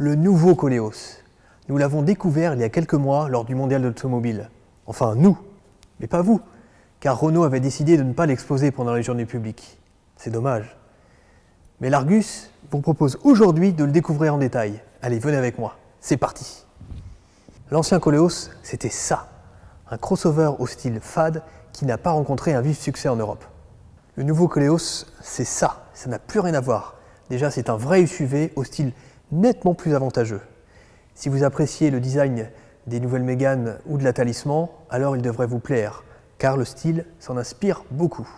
Le nouveau Koleos. Nous l'avons découvert il y a quelques mois lors du mondial de l'automobile. Enfin, nous, mais pas vous, car Renault avait décidé de ne pas l'exposer pendant les journées publiques. C'est dommage. Mais l'Argus vous propose aujourd'hui de le découvrir en détail. Allez, venez avec moi, c'est parti. L'ancien Koleos, c'était ça, un crossover au style fade qui n'a pas rencontré un vif succès en Europe. Le nouveau Koleos, c'est ça n'a plus rien à voir. Déjà, c'est un vrai SUV au style nettement plus avantageux. Si vous appréciez le design des nouvelles Mégane ou de la Talisman, alors il devrait vous plaire, car le style s'en inspire beaucoup.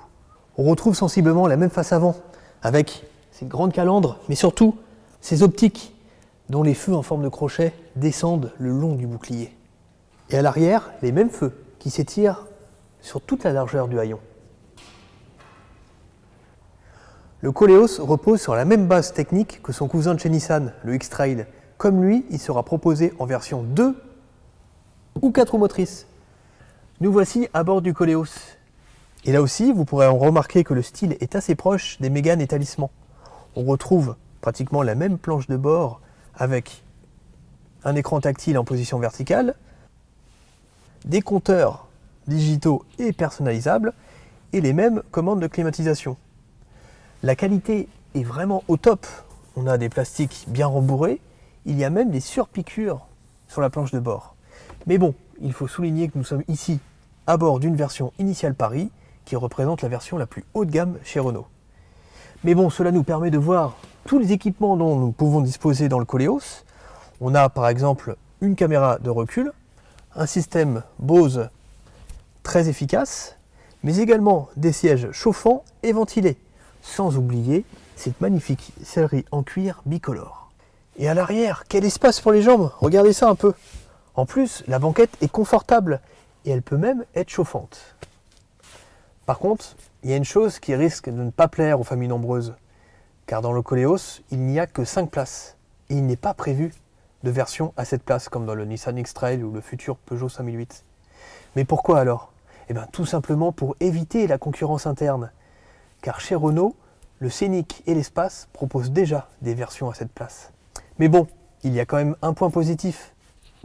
On retrouve sensiblement la même face avant, avec ses grandes calandres, mais surtout ses optiques, dont les feux en forme de crochet descendent le long du bouclier. Et à l'arrière, les mêmes feux qui s'étirent sur toute la largeur du haillon. Le Koleos repose sur la même base technique que son cousin de chez Nissan, le X-Trail. Comme lui, il sera proposé en version 2 ou 4 roues motrices. Nous voici à bord du Koleos. Et là aussi, vous pourrez en remarquer que le style est assez proche des Mégane et Talisman. On retrouve pratiquement la même planche de bord avec un écran tactile en position verticale, des compteurs digitaux et personnalisables et les mêmes commandes de climatisation. La qualité est vraiment au top. On a des plastiques bien rembourrés. Il y a même des surpiqûres sur la planche de bord. Mais bon, il faut souligner que nous sommes ici à bord d'une version initiale Paris qui représente la version la plus haut de gamme chez Renault. Mais bon, cela nous permet de voir tous les équipements dont nous pouvons disposer dans le Koleos. On a par exemple une caméra de recul, un système Bose très efficace, mais également des sièges chauffants et ventilés. Sans oublier cette magnifique sellerie en cuir bicolore. Et à l'arrière, quel espace pour les jambes! Regardez ça un peu. En plus, la banquette est confortable et elle peut même être chauffante. Par contre, il y a une chose qui risque de ne pas plaire aux familles nombreuses, car dans le Koleos, il n'y a que 5 places et il n'est pas prévu de version à 7 places comme dans le Nissan X-Trail ou le futur Peugeot 5008. Mais pourquoi alors? Eh bien, tout simplement pour éviter la concurrence interne. Car chez Renault, le Scénic et l'Espace proposent déjà des versions à 7 places. Mais bon, il y a quand même un point positif.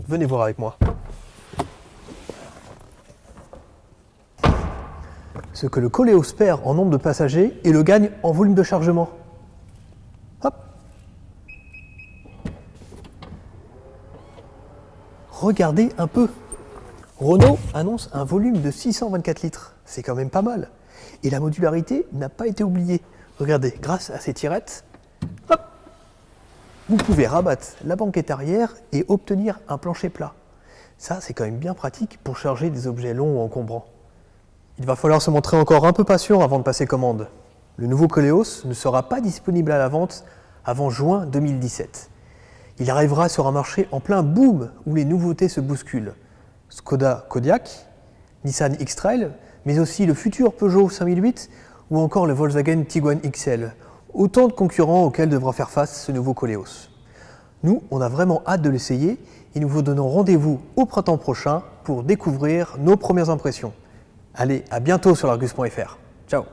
Venez voir avec moi. Ce que le Koleos perd en nombre de passagers et le gagne en volume de chargement. Hop. Regardez un peu. Renault annonce un volume de 624 litres. C'est quand même pas mal. Et la modularité n'a pas été oubliée. Regardez, grâce à ces tirettes, hop, vous pouvez rabattre la banquette arrière et obtenir un plancher plat. Ça, c'est quand même bien pratique pour charger des objets longs ou encombrants. Il va falloir se montrer encore un peu patient avant de passer commande. Le nouveau Koleos ne sera pas disponible à la vente avant juin 2017. Il arrivera sur un marché en plein boom où les nouveautés se bousculent. Skoda Kodiaq, Nissan X-Trail, mais aussi le futur Peugeot 5008 ou encore le Volkswagen Tiguan XL. Autant de concurrents auxquels devra faire face ce nouveau Koleos. Nous, on a vraiment hâte de l'essayer et nous vous donnons rendez-vous au printemps prochain pour découvrir nos premières impressions. Allez, à bientôt sur l'Argus.fr. Ciao!